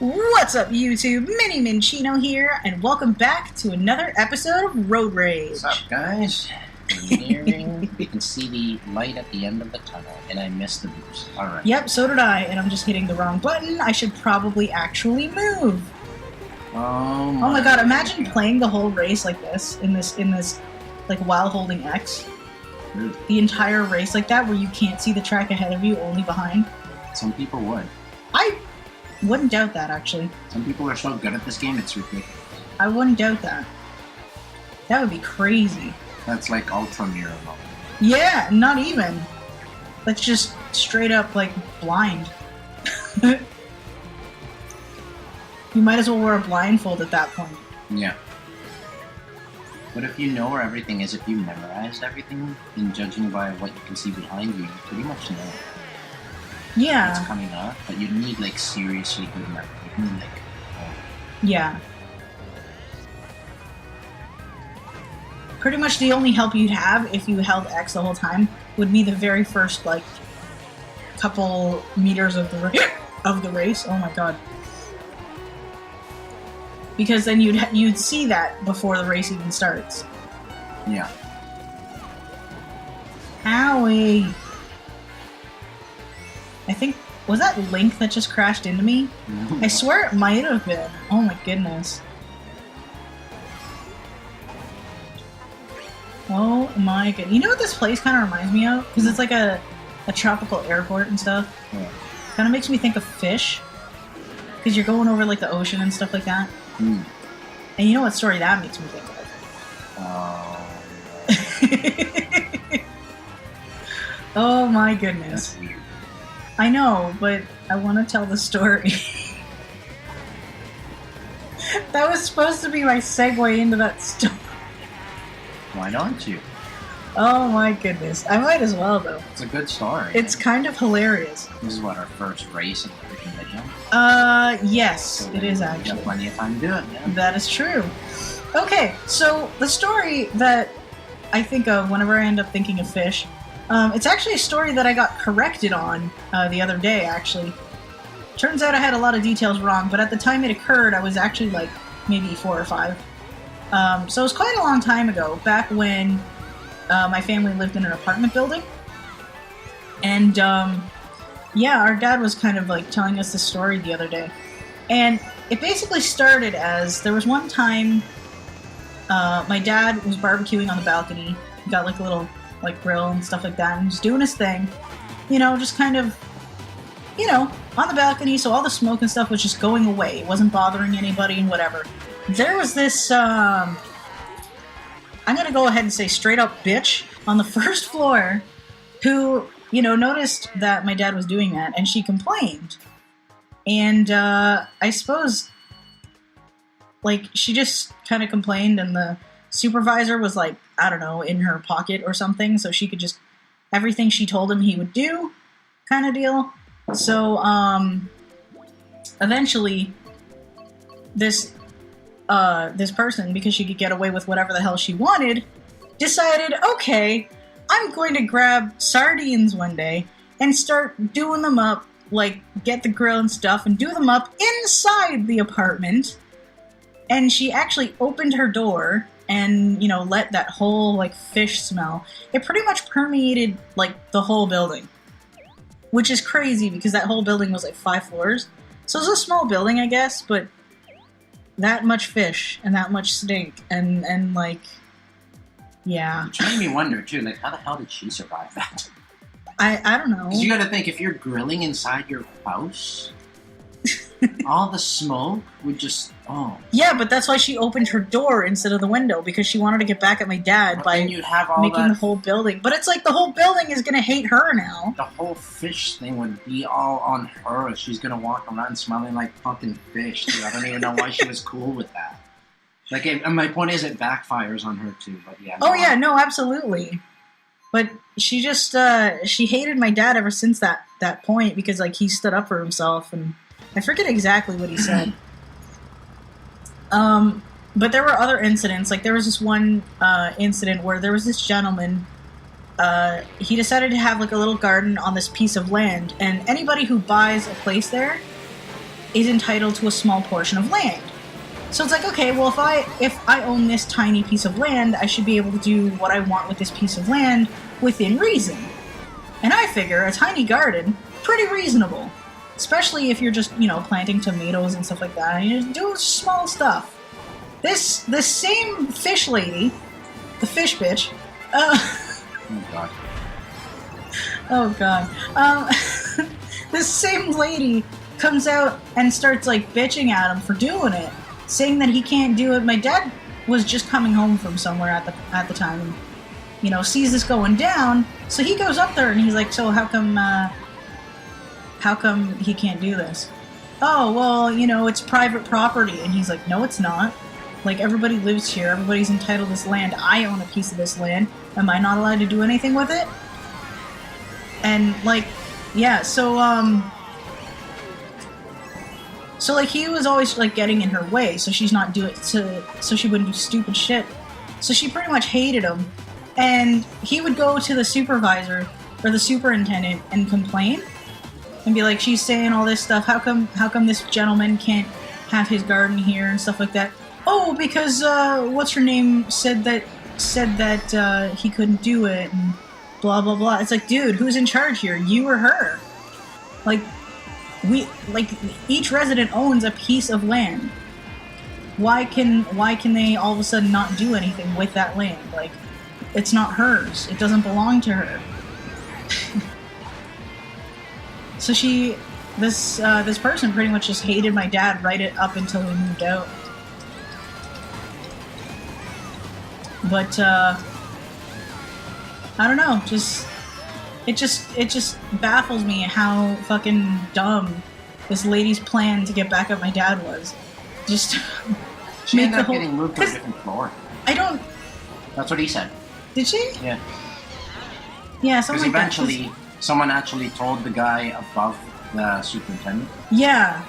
What's up, YouTube? Mini Minchino here, and welcome back to another episode of Road Rage. What's up, guys? We're nearing. We can see the light at the end of the tunnel, and I missed the boost. Alright. Yep, so did I, and I'm just hitting the wrong button. I should probably actually move. Oh my god, imagine playing the whole race like this, in this, like, while holding X. Really? The entire race like that, where you can't see the track ahead of you, only behind. Some people would. I wouldn't doubt that, actually. Some people are so good at this game, it's ridiculous. I wouldn't doubt that. That would be crazy. That's like ultra mirror mode. Yeah, not even. That's just straight up, like, blind. You might as well wear a blindfold at that point. Yeah. But if you know where everything is, if you memorized everything, and judging by what you can see behind you, you pretty much know yeah. what's coming up. But you need, like, seriously good memory. You need, like, yeah. Pretty much the only help you'd have if you held X the whole time would be the very first, like, couple meters of the race. Oh my god. Because then you'd see that before the race even starts. Yeah. Owie. I think, was that Link that just crashed into me? I swear it might have been. Oh my goodness. Oh my god. You know what this place kind of reminds me of? Because it's like a tropical airport and stuff. Yeah. Kind of makes me think of Fish. Because you're going over like the ocean and stuff like that. Mm. And you know what story that makes me think of? Oh my goodness. That's weird. I know, but I want to tell the story. That was supposed to be my segue into that story. Why don't you? Oh my goodness. I might as well, though. It's a good story. It's kind of hilarious. This is what, our first race in the freaking video? Yes, So it is We actually. got plenty of time to do it, man. That is true. Okay, so the story that I think of whenever I end up thinking of Fish, it's actually a story that I got corrected on the other day, actually. Turns out I had a lot of details wrong, but at the time it occurred, I was actually like maybe 4 or 5. So it was quite a long time ago, back when my family lived in an apartment building. And yeah, our dad was kind of like telling us the story the other day. And it basically started as, there was one time my dad was barbecuing on the balcony. He got like a little like grill and stuff like that, and was doing his thing. You know, just kind of, you know, on the balcony, so all the smoke and stuff was just going away. It wasn't bothering anybody and whatever. There was this, I'm gonna go ahead and say straight up bitch on the first floor who, you know, noticed that my dad was doing that, and she complained. And, I suppose, like, she just kind of complained, and the supervisor was, like, I don't know, in her pocket or something, so she could just, everything she told him he would do, kind of deal. So, eventually, this person, because she could get away with whatever the hell she wanted, decided, okay, I'm going to grab sardines one day and start doing them up, like, get the grill and stuff, and do them up inside the apartment. And she actually opened her door and, you know, let that whole, like, fish smell. It pretty much permeated, like, the whole building. Which is crazy, because that whole building was, like, 5 floors. So it was a small building, I guess, but that much fish and that much stink and like, yeah. Which made me wonder, too, like, how the hell did she survive that? I don't know. Because you gotta think, if you're grilling inside your house, all the smoke would just, Yeah, but that's why she opened her door instead of the window, because she wanted to get back at my dad by you'd have all making that, the whole building. But it's like the whole building is gonna hate her now. the whole fish thing would be all on her. She's gonna walk around smelling like fucking fish, dude. I don't even know why she was cool with that. Like, and my point is, it backfires on her, too, but yeah. Oh, yeah, no, absolutely. But she just, she hated my dad ever since that point, because, like, he stood up for himself, and I forget exactly what he said. But there were other incidents. Like, there was this one incident where there was this gentleman he decided to have like a little garden on this piece of land, and anybody who buys a place there is entitled to a small portion of land. So it's like, okay, well, if I own this tiny piece of land, I should be able to do what I want with this piece of land within reason. And I figure a tiny garden, pretty reasonable. Especially if you're just, planting tomatoes and stuff like that. And you're doing small stuff. This same fish lady, the fish bitch, oh god. Oh god. This same lady comes out and starts like bitching at him for doing it, saying that he can't do it. My dad was just coming home from somewhere at the time, and sees this going down. So he goes up there and he's like, "So how come he can't do this?" "Oh, well, it's private property." And he's like, "No, it's not. Like, everybody lives here. Everybody's entitled to this land. I own a piece of this land. Am I not allowed to do anything with it?" And like, yeah, so like he was always like getting in her way, so she wouldn't do stupid shit. So she pretty much hated him, and he would go to the supervisor or the superintendent and complain, and be like, "She's saying all this stuff. How come this gentleman can't have his garden here and stuff like that?" "Oh, because what's her name said that he couldn't do it and blah blah blah." It's like, dude, who's in charge here? You or her? Each resident owns a piece of land. Why can they all of a sudden not do anything with that land? Like, it's not hers. It doesn't belong to her. So this person pretty much just hated my dad right up until we moved out. But I don't know, it just baffles me how fucking dumb this lady's plan to get back at my dad was. Just she ended up getting moved to a different floor. That's what he said. Did she? Yeah. Yeah, something like that. Because eventually someone actually told the guy above the superintendent. Yeah,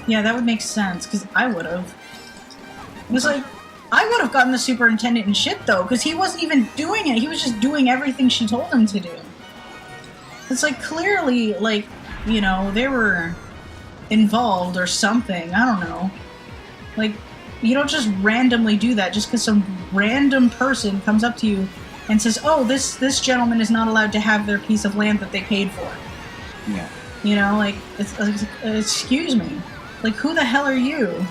that would make sense, because I would have. It was like, I would have gotten the superintendent and shit, though, because he wasn't even doing it. He was just doing everything she told him to do. It's like, clearly, like, they were involved or something. I don't know. Like, you don't just randomly do that just because some random person comes up to you and says, "Oh, this gentleman is not allowed to have their piece of land that they paid for." Yeah. Like, it's excuse me. Like, who the hell are you?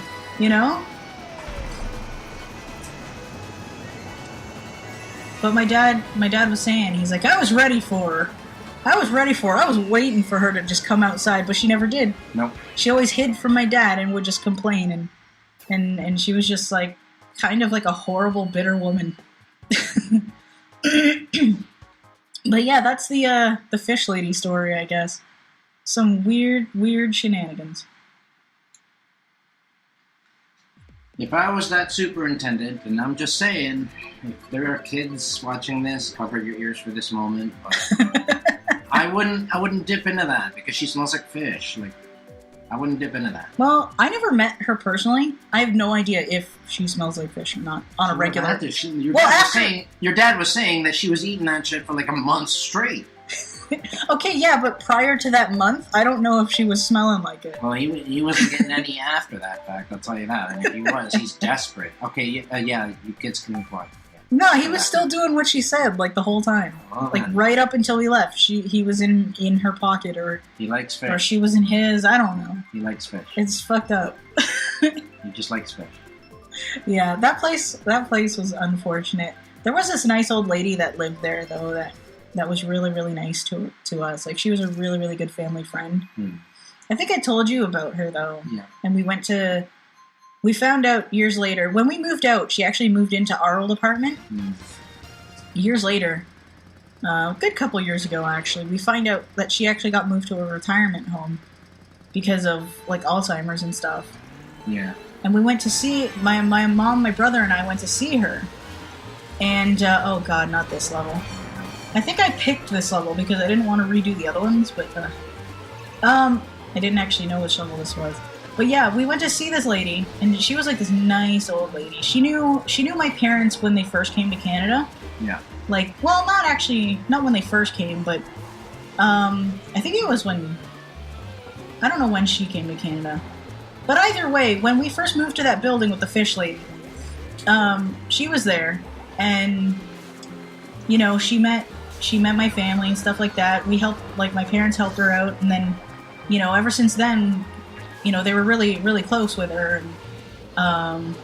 But my dad was saying, he's like, I was ready for her. I was waiting for her to just come outside, but she never did. Nope. She always hid from my dad and would just complain, and she was just like, kind of like a horrible, bitter woman. But yeah, that's the fish lady story, I guess. Some weird shenanigans. If I was that superintendent, and I'm just saying, if there are kids watching this, cover your ears for this moment. But I wouldn't dip into that because she smells like fish. Like, I wouldn't dip into that. Well, I never met her personally. I have no idea if she smells like fish or not on a regular. Your dad was saying that she was eating that shit for like a month straight. Okay, yeah, but prior to that month, I don't know if she was smelling like it. Well, he wasn't getting any after that fact, I'll tell you that. And if he was, he's desperate. Okay, yeah, you kids can move on. Yeah. No, he was still doing what she said, like, the whole time. Oh, like, right up until we left. He was in her pocket, or... He likes fish. Or she was in his, I don't know. He likes fish. It's fucked up. He just likes fish. Yeah, that place was unfortunate. There was this nice old lady that lived there, though, that was really, really nice to us. Like, she was a really, really good family friend. I think I told you about her, though. Yeah. And we found out years later, when we moved out, she actually moved into our old apartment. Years later, a good couple years ago, actually, we find out that she actually got moved to a retirement home because of, like, Alzheimer's and stuff. Yeah. And we went to see, my mom, my brother, and I went to see her. And, oh god, not this level. I think I picked this level because I didn't want to redo the other ones, but, I didn't actually know which level this was. But yeah, we went to see this lady, and she was like this nice old lady. She knew my parents when they first came to Canada. Yeah. Like, well, not when they first came, but, I think it was when, I don't know when she came to Canada. But either way, when we first moved to that building with the fish lady, she was there, and you know, she met my family and stuff like that. We helped, like my parents helped her out, and then, you know, ever since then, you know, they were really, really close with her, and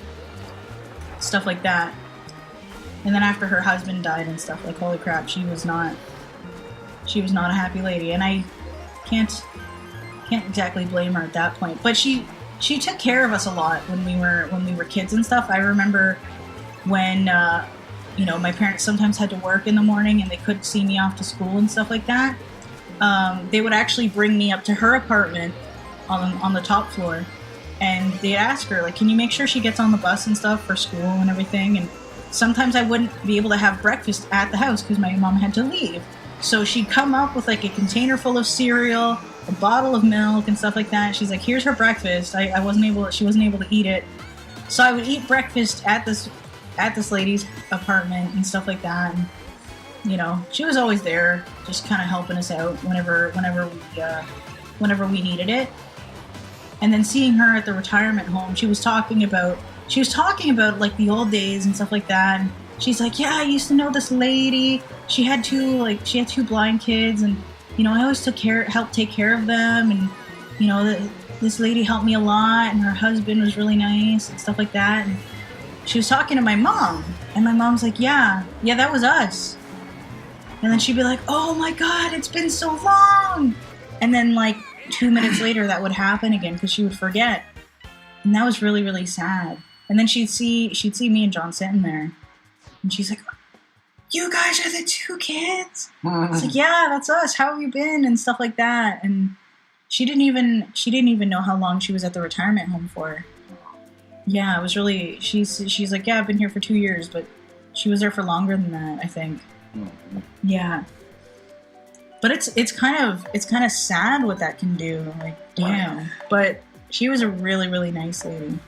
stuff like that. And then after her husband died and stuff, like holy crap, she was not a happy lady, and I can't exactly blame her at that point. But she took care of us a lot when we were kids and stuff. I remember when you know, my parents sometimes had to work in the morning and they couldn't see me off to school and stuff like that. They would actually bring me up to her apartment on the top floor, and they'd ask her, like, can you make sure she gets on the bus and stuff for school and everything? And sometimes I wouldn't be able to have breakfast at the house because my mom had to leave. So she'd come up with like a container full of cereal, a bottle of milk and stuff like that. She's like, here's her breakfast. She wasn't able to eat it. So I would eat breakfast at this lady's apartment and stuff like that. And, you know, she was always there, just kind of helping us out whenever we needed it. And then seeing her at the retirement home, she was talking about like the old days and stuff like that. And she's like, yeah, I used to know this lady. She had two blind kids, and you know, I always helped take care of them, and you know, this lady helped me a lot, and her husband was really nice and stuff like that. And she was talking to my mom, and my mom's like, yeah, that was us. And then she'd be like, oh my God, it's been so long. And then like 2 minutes later, that would happen again because she would forget. And that was really, really sad. And then she'd see me and John sitting there, and she's like, you guys are the two kids? It's like, yeah, that's us. How have you been? And stuff like that. And she didn't even know how long she was at the retirement home for. Yeah, it was really, she's like, yeah, I've been here for 2 years, but she was there for longer than that, I think. Yeah. But it's kind of sad what that can do. Like, damn. But she was a really, really nice lady.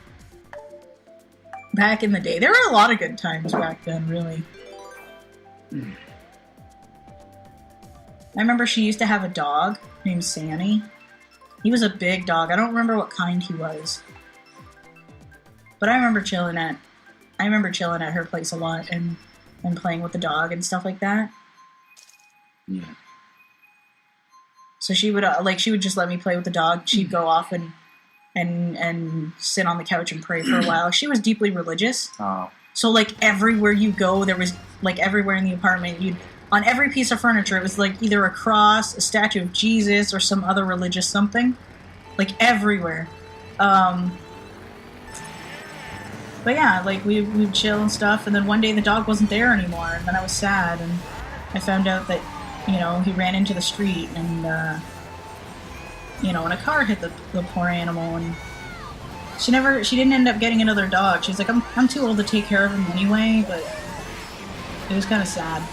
Back in the day. There were a lot of good times back then, really. I remember she used to have a dog named Sammy. He was a big dog. I don't remember what kind he was. But I remember chilling at her place a lot and playing with the dog and stuff like that. Yeah. So she would just let me play with the dog. She'd go off and sit on the couch and pray for a while. She was deeply religious. Oh. So like everywhere you go, there was like everywhere in the apartment, on every piece of furniture, it was like either a cross, a statue of Jesus, or some other religious something. Like everywhere. But yeah, like we'd chill and stuff, and then one day the dog wasn't there anymore, and then I was sad, and I found out that, you know, he ran into the street, and you know, and a car hit the poor animal, and she didn't end up getting another dog. She's like, I'm too old to take care of him anyway, but it was kind of sad.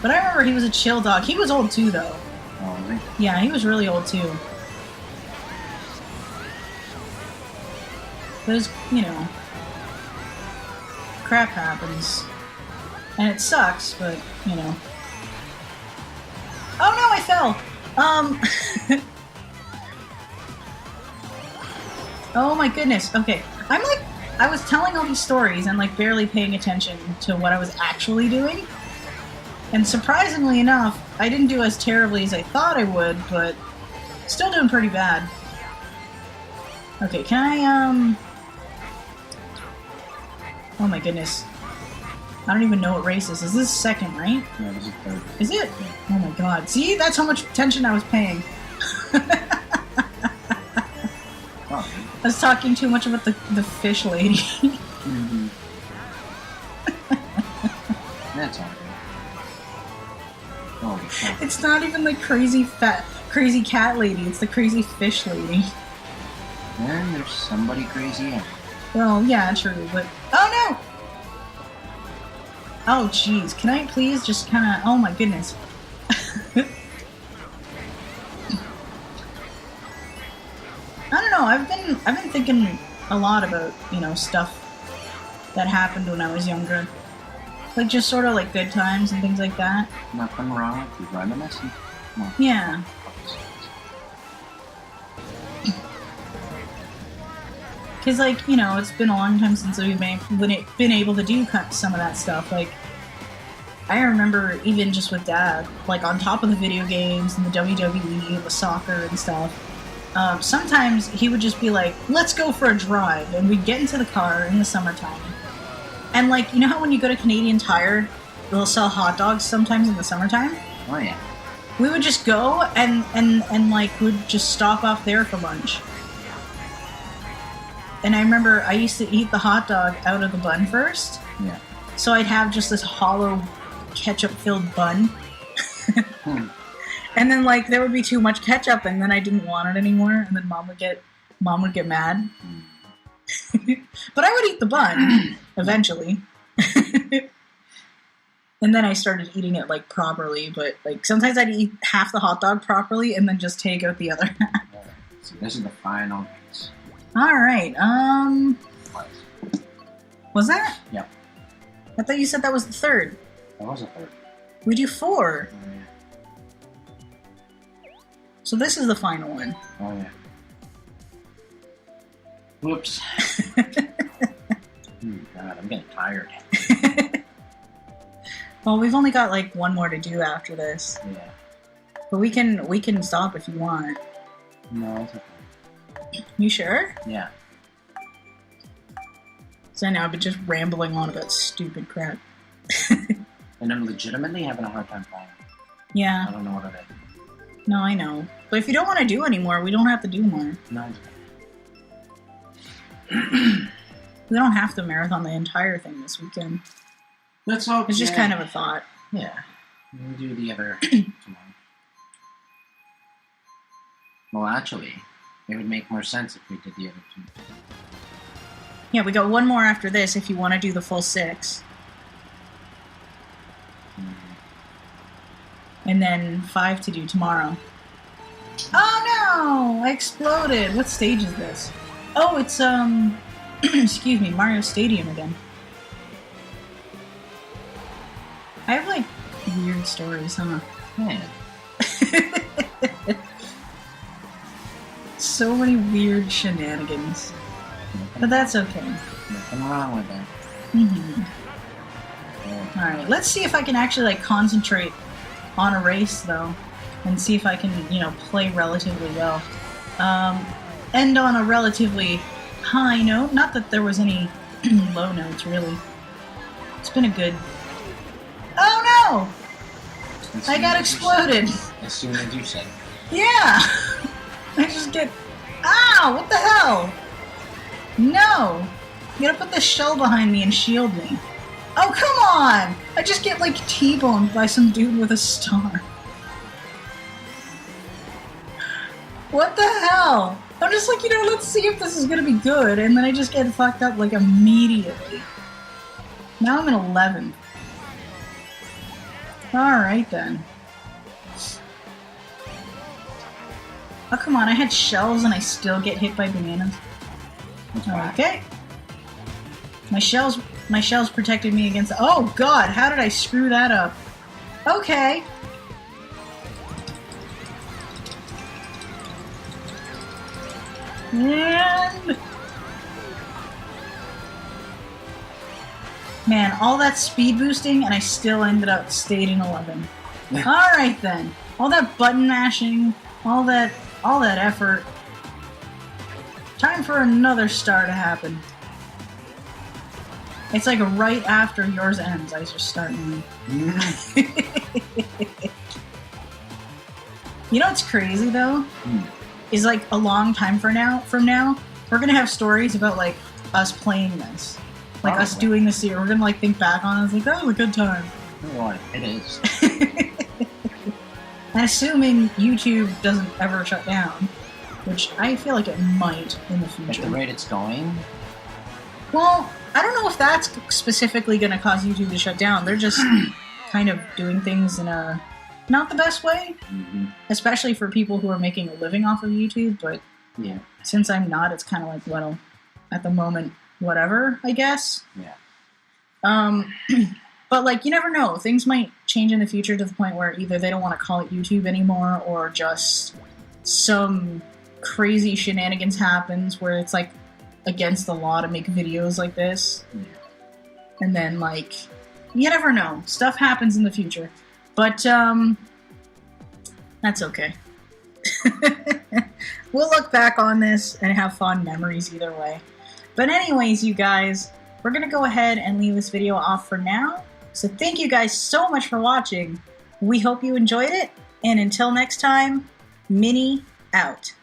But I remember he was a chill dog. He was old too, though. Oh, really? Yeah, he was really old too. But it's, you know, crap happens. And it sucks, but, you know. Oh no, I fell! Oh my goodness, okay. I was telling all these stories and like barely paying attention to what I was actually doing. And surprisingly enough, I didn't do as terribly as I thought I would, but still doing pretty bad. Okay, can I, oh my goodness. I don't even know what race this is. This is second, right? Yeah, this is third. Is it? Oh my god. See? That's how much attention I was paying. Oh. I was talking too much about the fish lady. Mm-hmm. That's all right. Holy crap. It's not even the crazy cat lady. It's the crazy fish lady. Then there's somebody crazy. Well, yeah, true, but... Oh, no! Oh, jeez. Can I please just kind of... Oh, my goodness. I don't know. I've been thinking a lot about, you know, stuff that happened when I was younger. Like, just sort of like good times and things like that. Nothing wrong with you reminiscing. Yeah. Because, like, you know, it's been a long time since we've been able to do some of that stuff. Like, I remember even just with Dad, like, on top of the video games and the WWE and the soccer and stuff, sometimes he would just be like, let's go for a drive. And we'd get into the car in the summertime. And, like, you know how when you go to Canadian Tire, they'll sell hot dogs sometimes in the summertime? Oh, yeah. We would just go and like, we'd just stop off there for lunch. And I remember I used to eat the hot dog out of the bun first. Yeah. So I'd have just this hollow ketchup-filled bun. And then, like, there would be too much ketchup, and then I didn't want it anymore, and then Mom would get mad. But I would eat the bun, eventually. And then I started eating it, like, properly, but, like, sometimes I'd eat half the hot dog properly and then just take out the other half. So this is the final piece. Alright, was that? Yep. I thought you said that was the third. That was a third. We do 4. Oh, yeah. So this is the final one. Oh, yeah. Whoops. God, I'm getting tired. Well, we've only got, like, one more to do after this. Yeah. But we can stop if you want. No, it's okay. You sure? Yeah. So now I've been just rambling on about stupid crap. And I'm legitimately having a hard time playing. Yeah. I don't know what it is. No, I know. But if you don't want to do anymore, we don't have to do more. No, it's We don't have to marathon the entire thing this weekend. That's okay. It's just kind of a thought. Yeah. We'll do the other tomorrow. Well, actually, it would make more sense if we did the other 2. Yeah, we got one more after this if you want to do the full 6. And then 5 to do tomorrow. Oh no! I exploded! What stage is this? Oh, it's, excuse me, Mario Stadium again. I have, like, weird stories, huh? Yeah. So many weird shenanigans. But that's okay. Nothing wrong with that. Mm-hmm. Yeah. Alright, let's see if I can actually, like, concentrate on a race, though. And see if I can, you know, play relatively well. End on a relatively high note. Not that there was any low notes, really. It's been a good... Oh, no! I got exploded. As soon as you said it. Yeah! I just get... Ow! What the hell? No! You gotta put this shell behind me and shield me. Oh, come on! I just get, like, T-boned by some dude with a star. What the hell? I'm just like, you know, let's see if this is gonna be good, and then I just get fucked up, like, immediately. Now I'm in 11th. Alright, then. Oh, come on, I had shells and I still get hit by bananas. Okay. My shells protected me against... Oh, God, how did I screw that up? Okay. And... Man, all that speed boosting and I still ended up stayed in 11. Alright then. All that button mashing, all that effort. Time for another star to happen. It's like right after yours ends, I just start mine. You know what's crazy though? Is like a long time from now, we're gonna have stories about like us playing this. Like us doing this here. We're gonna like think back on it as like, that was a good time. Oh, it is. And assuming YouTube doesn't ever shut down, which I feel like it might in the future. At the rate it's going? Well, I don't know if that's specifically going to cause YouTube to shut down. They're just kind of doing things in a not the best way, especially for people who are making a living off of YouTube. But yeah, since I'm not, it's kind of like, well, at the moment, whatever, I guess. Yeah. But like, you never know. Things might change in the future to the point where either they don't want to call it YouTube anymore, or just some crazy shenanigans happens where it's like against the law to make videos like this. Yeah. And then, like, you never know. Stuff happens in the future. But, that's okay. We'll look back on this and have fond memories either way. But anyways, you guys, we're going to go ahead and leave this video off for now. So thank you guys so much for watching. We hope you enjoyed it. And until next time, Minnie out.